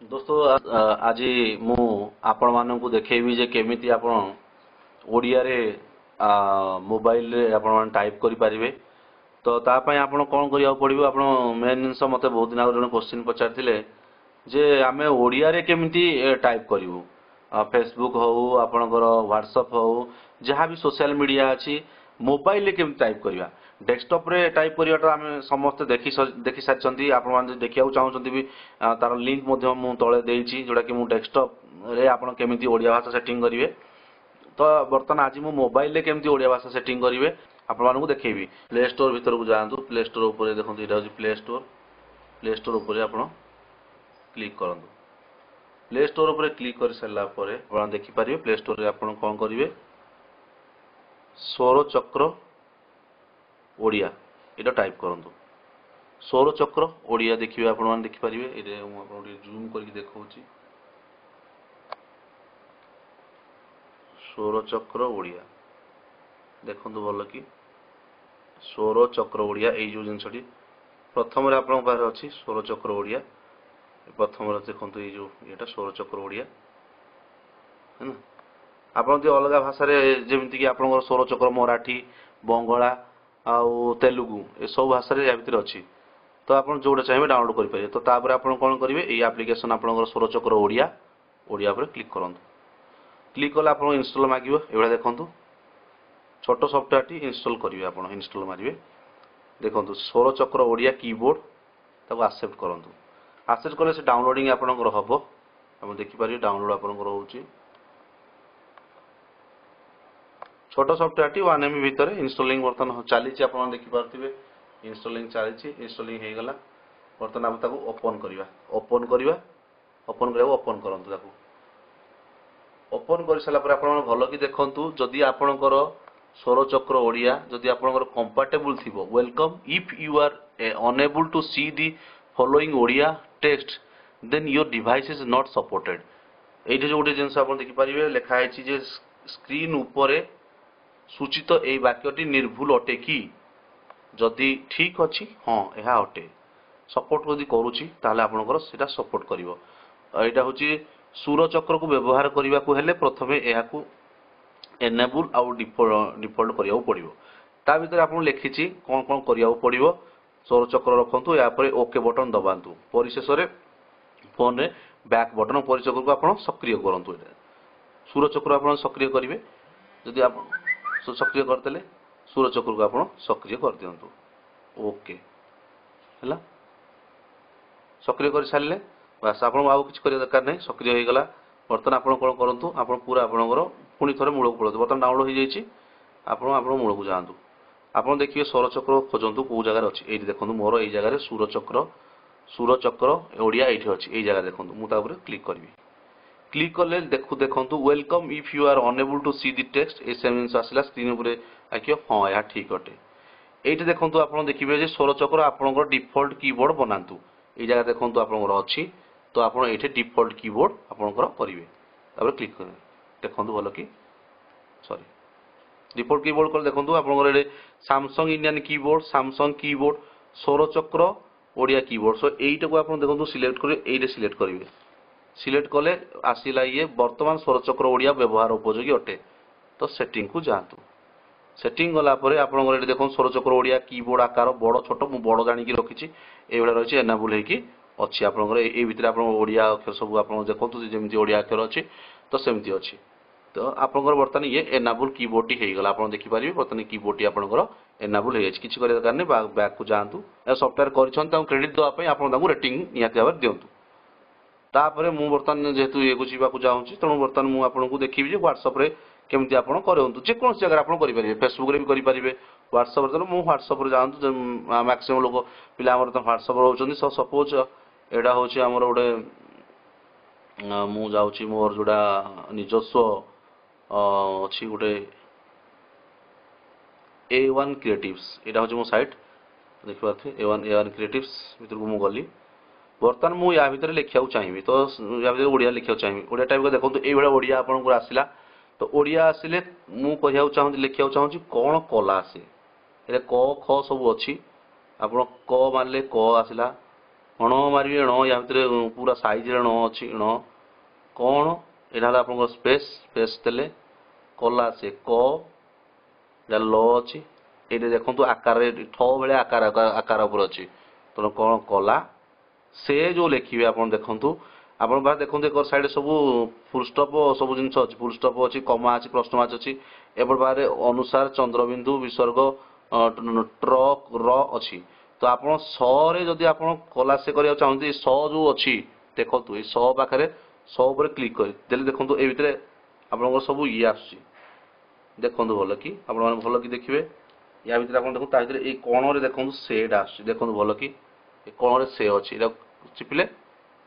दोस्तों आज मु आपण मानकु देखैबी जे केमिति आपण ओडिया रे मोबाइल रे आपण टाइप करि परिबे। तो ता पय आपण कोन करिया पड़िबो आपण मेन जिंस मते बहुत दिन आगु जने क्वेश्चन पचारथिले जे आमे ओडिया रे केमिति टाइप करिवो। फेसबुक हो आपणकर व्हाट्सएप हो जहाँ भी सोशल मीडिया अच्छी मोबाइल केम टाइप करवा डेस्कटॉप रे टाइप करवाटा आम समस्त देखी सारी आपण देखा चाहते भी तार लिंक मु तले देइछि जोटा कि मु डेस्कटॉप रे आपण केमिति ओडिया भाषा सेटिंग करिवे। तो बर्तमान आज मु मोबाइल रे केमिति ओडिया भाषा सेटिंग करिवे आपण मानकु देखैबी। प्ले स्टोर भीतर को जांतु। प्ले स्टोर ऊपर देखंतु इटा होछि प्ले स्टोर। प्ले स्टोर ऊपर आपण क्लिक करंतु। प्ले स्टोर ऊपर क्लिक कर सारा पर आप देखिपारे प्ले स्टोर रे आपण कौन करेंगे सौर चक्र ओडिया ये टाइप करूँ। सौर चक्र ओडिया देखिए आपण देखिपारे ये जूम करके देखा सौर चक्र ओडिया देखु भल कि सौर चक्र ओडिया यो जिनसटी प्रथम आप अच्छी सौर चक्र ओडिया प्रथम देखो ये जो ये सौर चक्र ओडिया है ना आप अलग भाषा जमीक कि आप सौर चक्र मराठी बंगला आउ तेलुगु ये सब भाषा या भितर अच्छी। तो आप जोटा चाहिए डाउनलोड करेंगे। तो तापर आप कौन करेंगे ये आप्लिकेसन आप सौर चक्र ओडिया ओडिया पर क्लिक करूँ। क्लिक कले आप इंस्टॉल मांगो ये देखूँ छोट सफ्टवेयर टी इंस्टॉल करेंगे। आप इंस्टॉल मारे देखो सौर चक्र ओडिया कीबोर्ड ताको एक्सेप्ट करूँ। एक्सेप्ट कले से डाउनलोडिंग आपंकर हम आप देखिपारे डाउनलोड आपंकर होची छोट सफ्टवेयर टी 1 MB भितर इंस्टॉलिंग बर्तमान चली आप देखिपारे इंस्टॉलिंग चली इंस्टॉलिंग हो गला। बर्तमान आप ताको ओपन करवा ओपन करवा ओपन करा ओपन करंतु ताको ओपन कर सारा पर आप भल कि देखंतु जदि आपणकर सौर चक्र ओडिया जदि आपणकर कंपैटिबल थिबो welcome if you are unable to see the following Odia text then your device is not supported. ये जो गोटे जिनस आप देखिपारे लिखाई जे स्क्रीन उपरे सूचित यही वाक्यटी निर्भुल अटे कि जदि ठीक अच्छी हाँ यह अटे सपोर्ट जदि करुच्ची ताले आपणकर सेटा सपोर्ट करिवो। एटा होची सूर चक्र को व्यवहार करने को हेले प्रथमे यहाकू एनेबल आउ डिफॉल्ट करिया पड़िवो। ता भीतर आपन लिखिछि कौन कौन करिया पड़िवो सौर चक्र रखंतु या पर ओके बटन दबांतु परिशेष रे फोन रे बैक बटन परिचक्र को आप सक्रिय करंतु। सूर चक्र आप सक्रिय करेंगे जदि आप सक्रिय करते सूर चक्र को आप सक्रिय कर दिंतु ओके है सक्रिय कर सारे बास आप कि दरकार नहीं सक्रिय हो गला। बर्तमान आप कौन करूँ आप पूरा आपंकर पुणी थे मूल को पड़े बर्तमान डाउनलोड हो जाइए आप मूल को जातु आप देखिए सौर चक्र खोजतु कौ जगार अच्छी ये देखो मोर ये जगह सूर चक्र ओडिया ये अच्छी ये जगह देखो मुझे क्लिक करी क्लिक कले देखु welcome if you are unable to see the text ए सेम जिन आसला स्क्रीन उपर आखियो हाँ यह ठीक अटे। ये देखो आप देखिए सौर चक्र आपंकर डिफॉल्ट कीबोर्ड बनातु ये जगह देखो आपंकर अच्छी। तो आप ये डिफॉल्ट कीबोर्ड आपंकर करेंगे क्लिक करें देखो भल कि सॉरी डिफॉल्ट कीबोर्ड कर देखो आपंकर Samsung Indian keyboard Samsung keyboard सौर चक्र ओडिया कीबोर्ड सो यहीटा को आप देखो सिलेक्ट करेंगे सिलेक्ट करेंगे सिलेक्ट कले आसला ये वर्तमान सौर चक्र ओडिया व्यवहार उपयोगी अटे। तो सेटिंग को जातु सेटिंग गलापर आप देखो सौर चक्र ओडिया कीबोर्ड आकार बड़ छोट मु बड़ जाणी रखी ये रही एनाबुल होगी अच्छी आपंकर ये भितर आप ओडिया अक्षर सब आप देखो जमी ओडिया अक्षर अच्छी तो सेमती अच्छी। तो आपंकर बर्तमान ये एनाबुल कीबोर्ड टी होगा आप देखिपारे बर्तमान कीबोर्ड टी आपंकर एनाबुल हो किसी कर दरकार नहीं बैक को जातु सफ्टवेयर कर क्रेडिट देवाई आप रेटिंग निहती भाव दिंतु। तापर मु बर्तमान जेहेतु ये को जावाक चाहूँगी तेणु बर्तमान मुझे आपको देखी जे व्हाट्सअप रे केमती आप करूँ जेको जगह आप करेंगे फेसबुक रे भी करेंगे व्हाट्सअप मुझे व्हाट्सअप जातु मैक्सिमम लोक पिला व्हाट्सअप रोचे सपोज एटा हूँ आमर गोटे मुझे मोर जोड़ा निजस्व अच्छी गोटे A1 क्रिएटिव्स यहाँ हूँ मो साइट देखिए A1 क्रिएटिव्स भर को मुझे गली बर्तमान मुझे या भितर लिखा चाहिए। तो या भितर ओडिया लिखा चाहिए ओडिया टाइप देखो ये ओडिया आपको आसला। तो ओडिया आसिले मुझे कहूँ चाहूँगी लिखा चाहूँगी कौन कला आसे ये क ख सब अच्छी आप क मारे क आसला ଣ ମାରିବେ ଣ ୟା ଭିତରେ ପୁରା ସାଇଜରେ ଣ ଅଛି ଣ କଣ ଏଇଟା ହେଲା ଆପଣଙ୍କର ସ୍ପେସ୍ ସ୍ପେସ୍ ଦେଲେ କଲା ସେ କ ଯାହା ଲ ଅଛି ଏଇଠି ଦେଖନ୍ତୁ ଆକାରରେ ଠ ଭଳିଆ ଆକାର ଉପରେ ଅଛି ତେଣୁ କଣ କଲା ସେ ଯୋଉ ଲେଖିବେ ଆପଣ ଦେଖନ୍ତୁ ଆପଣ ବାହାର ଦେଖନ୍ତୁ ଏକ ସାଇଡ୍ ସବୁ ଫୁଲ୍ ଷ୍ଟପ୍ ସବୁ ଜିନିଷ ଅଛି ଫୁଲ୍ ଷ୍ଟପ୍ ଅଛି କମା ଅଛି ପ୍ରଶ୍ନବାଚୀ ଅଛି ଏପଟ ବାହାରେ ଅନୁସାର ଚନ୍ଦ୍ରବିନ୍ଦୁ ବିସର୍ଗ ଟ୍ର ର ଅଛି ତ ଆପଣ ରେ ଯଦି ଆପଣ କଲା ସେ କରିବାକୁ ଚାହୁଁଛନ୍ତି ସ ଯୋଉ ଅଛି ଦେଖନ୍ତୁ ଏଇ ସ ପାଖରେ ସ ଉପରେ କ୍ଲିକ୍ କରି ଦେଲେ ଦେଖନ୍ତୁ ଏଇ ଭିତରେ ଆପଣଙ୍କର ସବୁ ଇଏ ଆସୁଛି ଦେଖନ୍ତୁ ଭଲ କି ଆପଣମାନେ ଭଲ କି ଦେଖିବେ ୟା ଭିତରେ ଆପଣ ଦେଖନ୍ତୁ ତା ଭିତରେ ଏଇ କୋଣରେ ଦେଖନ୍ତୁ ସେଟା ଆସୁଛି ଦେଖନ୍ତୁ ଭଲ କି ଏ କୋଣରେ ସେ ଅଛି ଏଇଟା ଚିପିଲେ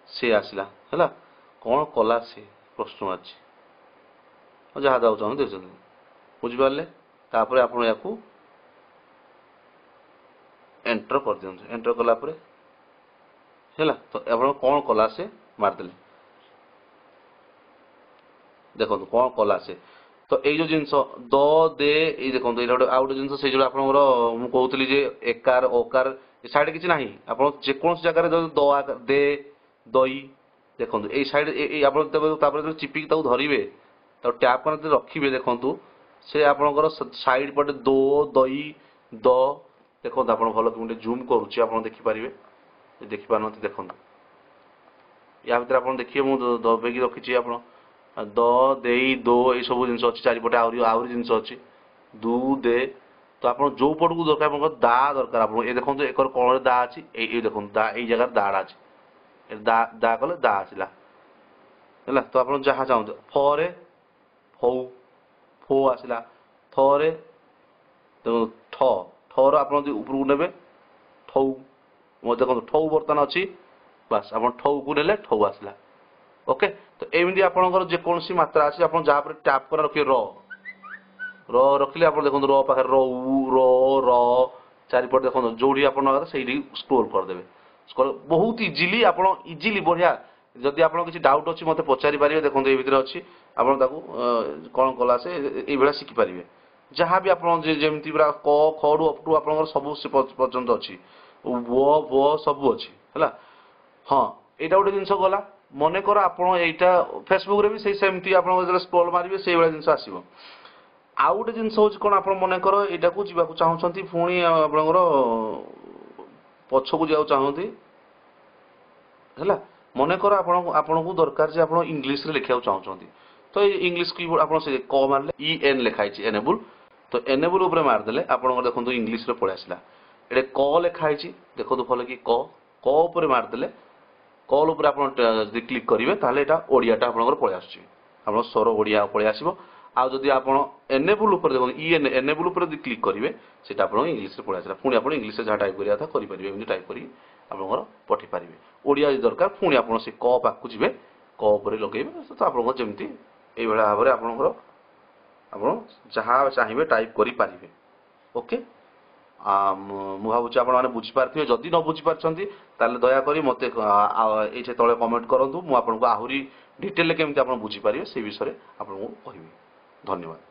ସେ ଆସିଲା ହେଲା କଣ କଲା ସେ ପ୍ରଶ୍ନ ଅଛି ଯାହା ଦେବାକୁ ଚାହୁଁଛନ୍ତି ଦେଖୁଛନ୍ତି ବୁଝିପାରିଲେ ତାପରେ ଆପଣ ୟାକୁ ଏଣ୍ଟର କରିଦିଅନ୍ତୁ ଏଣ୍ଟର କଲା ପରେ ହେଲା ତ ଆପଣ କଣ କଲା ସେ ମାରିଦେଲେ ଦେଖନ୍ତୁ କଣ କଲା ସେ ତ ଏଇ ଯୋଉ ଜିନିଷ ଦ ଦେ ଏଇ ଦେଖନ୍ତୁ ଏଇଟା ଗୋଟେ ଆଉ ଗୋଟେ ଜିନିଷ ସେଇ ଯୋଉ ଆପଣଙ୍କର ମୁଁ କହୁଥିଲି ଯେ ଏକାର ଓକାର ଏ ସାଇଡ୍ କିଛି ନାହିଁ ଆପଣ ଯେକୌଣସି ଜାଗାରେ ଦ ଦେ ଦଇ ଦେଖନ୍ତୁ ଏଇ ସାଇଡ୍ ଏଇ ଆପଣ ତାପରେ ଚିପିକି ତାକୁ ଧରିବେ ତାକୁ ଟ୍ୟାପ୍ କରି ରଖିବେ ଦେଖନ୍ତୁ ସେ ଆପଣଙ୍କର ସାଇଡ୍ ପଟେ ଦୋ ଦଇ ଦ ଦେଖନ୍ତୁ ଆପଣ ଭଲ କି ମୁଁ ଟିକେ ଜୁମ୍ କରୁଛି ଆପଣ ଦେଖିପାରିବେ ଦେଖିପାରୁନାହାନ୍ତି ଦେଖନ୍ତୁ ୟା ଭିତରେ ଆପଣ ଦେଖିବେ ମୁଁ ଦବେଇକି ରଖିଛି ଆପଣ ଦ ଦେଇ ଦୋ ଏଇ ସବୁ ଜିନିଷ ଅଛି ଚାରିପଟେ ଆହୁରି ଆହୁରି ଜିନିଷ ଅଛି ଦୁ ଦେ ତ ଆପଣ ଯୋଉ ପଟକୁ ଦରକାର ଆପଣଙ୍କର ଦା ଦରକାର ଆପଣ ଏ ଦେଖନ୍ତୁ ଏକର କୋଣରେ ଦା ଅଛି ଏଇ ଦେଖନ୍ତୁ ଦା ଏଇ ଜାଗାରେ ଦାଟା ଅଛି ଦା କଲେ ଦା ଆସିଲା ହେଲା ତ ଆପଣ ଯାହା ଚାହୁଁଛନ୍ତି ଫରେ ଫଉ ଫୋ ଆସିଲା ଥରେ ଠ ଠର ଆପଣ ଯଦି ଉପରକୁ ନେବେ ଠଉ ଦେଖନ୍ତୁ ଠଉ ବର୍ତ୍ତମାନ ଅଛି ବାସ୍ ଆପଣ ଠଉକୁ ନେଲେ ଠଉ ଆସିଲା ଓକେ ତ ଏମିତି ଆପଣଙ୍କର ଯେକୌଣସି ମାତ୍ରା ଅଛି ଆପଣ ଯାହା ଉପରେ ଟ୍ୟାପ୍ କରି ରଖିବେ ର ରଖିଲେ ଆପଣ ଦେଖନ୍ତୁ ର ପାଖରେ ର ଉ ର ର ଚାରିପଟେ ଦେଖନ୍ତୁ ଯୋଉଠି ଆପଣ ସେଇଠି ସ୍କ୍ରୋଲ କରିଦେବେ ବହୁତ ଇଜିଲି ଆପଣ ଇଜିଲି ବଢିଆ ଯଦି ଆପଣ କିଛି ଡାଉଟ୍ ଅଛି ମତେ ପଚାରି ପାରିବେ ଦେଖନ୍ତୁ ଏଇ ଭିତରେ ଅଛି ଆପଣ ତାକୁ କଣ କଲା ସେ ଏଇଭଳିଆ ଶିଖିପାରିବେ ଯାହାବି ଆପଣ ଯେମିତି ପୁରା କ ଖଡୁ ଅପ୍ ଟୁ ଆପଣଙ୍କର ସବୁ ପର୍ଯ୍ୟନ୍ତ ଅଛି ବ ସବୁ ଅଛି ହେଲା ହଁ ଏଇଟା ଗୋଟେ ଜିନିଷ ଗଲା ମନେକର ଆପଣ ଏଇଟା ଫେସବୁକରେ ବି ସେମିତି ଆପଣ ଯେତେବେଳେ ସ୍କ୍ରୋଲ ମାରିବେ ସେଇଭଳିଆ ଜିନିଷ ଆସିବ ଆଉ ଗୋଟେ ଜିନିଷ ହଉଛି କଣ ଆପଣ ମନେକର ଏଇଟାକୁ ଯିବାକୁ ଚାହୁଁଛନ୍ତି ପୁଣି ଆପଣଙ୍କର ପଛକୁ ଯିବାକୁ ଚାହୁଁଛନ୍ତି ହେଲା ମନେକର ଆପଣଙ୍କୁ ଦରକାର ଯେ ଆପଣ ଇଂଲିଶରେ ଲେଖିବାକୁ ଚାହୁଁଛନ୍ତି ତ ଏଇ ଇଂଲିଶ କିବୋର୍ଡ ଆପଣ ସେ କ ମାରିଲେ ଇ ଏନ୍ ଲେଖା ହେଇଛି ଏନେବୁଲ ତ ଏନେବୁଲ ଉପରେ ମାରିଦେଲେ ଆପଣଙ୍କର ଦେଖନ୍ତୁ ଇଂଲିଶରେ ପଳେଇ ଆସିଲା ଏଠି କ ଲେଖା ହେଇଛି ଦେଖନ୍ତୁ ଭଲ କି କ ଉପରେ ମାରିଦେଲେ କଲ ଉପରେ ଆପଣ ଯଦି କ୍ଲିକ୍ କରିବେ ତାହେଲେ ଏଇଟା ଓଡ଼ିଆଟା ଆପଣଙ୍କର ପଳେଇ ଆସୁଛି ଆପଣଙ୍କ ସ୍ୱର ଓଡ଼ିଆ ପଳେଇ ଆସିବ ଆଉ ଯଦି ଆପଣ ଏନେବୁଲ ଉପରେ ଦେଖନ୍ତୁ ଏନେବୁଲ ଉପରେ ଯଦି କ୍ଲିକ୍ କରିବେ ସେଇଟା ଆପଣଙ୍କ ଇଂଲିଶରେ ପଳେଇ ଆସିଲା ପୁଣି ଆପଣ ଇଂଲିଶରେ ଯାହା ଟାଇପ୍ କରିବା କଥା କରିପାରିବେ ଏମିତି ଟାଇପ୍ କରିକି ଆପଣଙ୍କର ପଠେଇ ପାରିବେ ଓଡ଼ିଆ ଯଦି ଦରକାର ପୁଣି ଆପଣ ସେ କ ପାଖକୁ ଯିବେ କ ଉପରେ ଲଗେଇବେ ତ ଆପଣଙ୍କର ଯେମିତି ଏଇଭଳିଆ ଭାବରେ ଆପଣଙ୍କର ଆପଣ ଯାହା ଚାହିଁବେ ଟାଇପ୍ କରିପାରିବେ ଓକେ ମୁଁ ଭାବୁଛି ଆପଣମାନେ ବୁଝିପାରିଥିବେ ଯଦି ନ ବୁଝିପାରିଛନ୍ତି ତାହେଲେ ଦୟାକରି ମୋତେ ଏଇଠି ତଳେ କମେଣ୍ଟ କରନ୍ତୁ ମୁଁ ଆପଣଙ୍କୁ ଆହୁରି ଡିଟେଲରେ କେମିତି ଆପଣ ବୁଝିପାରିବେ ସେଇ ବିଷୟରେ ଆପଣଙ୍କୁ କହିବି ଧନ୍ୟବାଦ।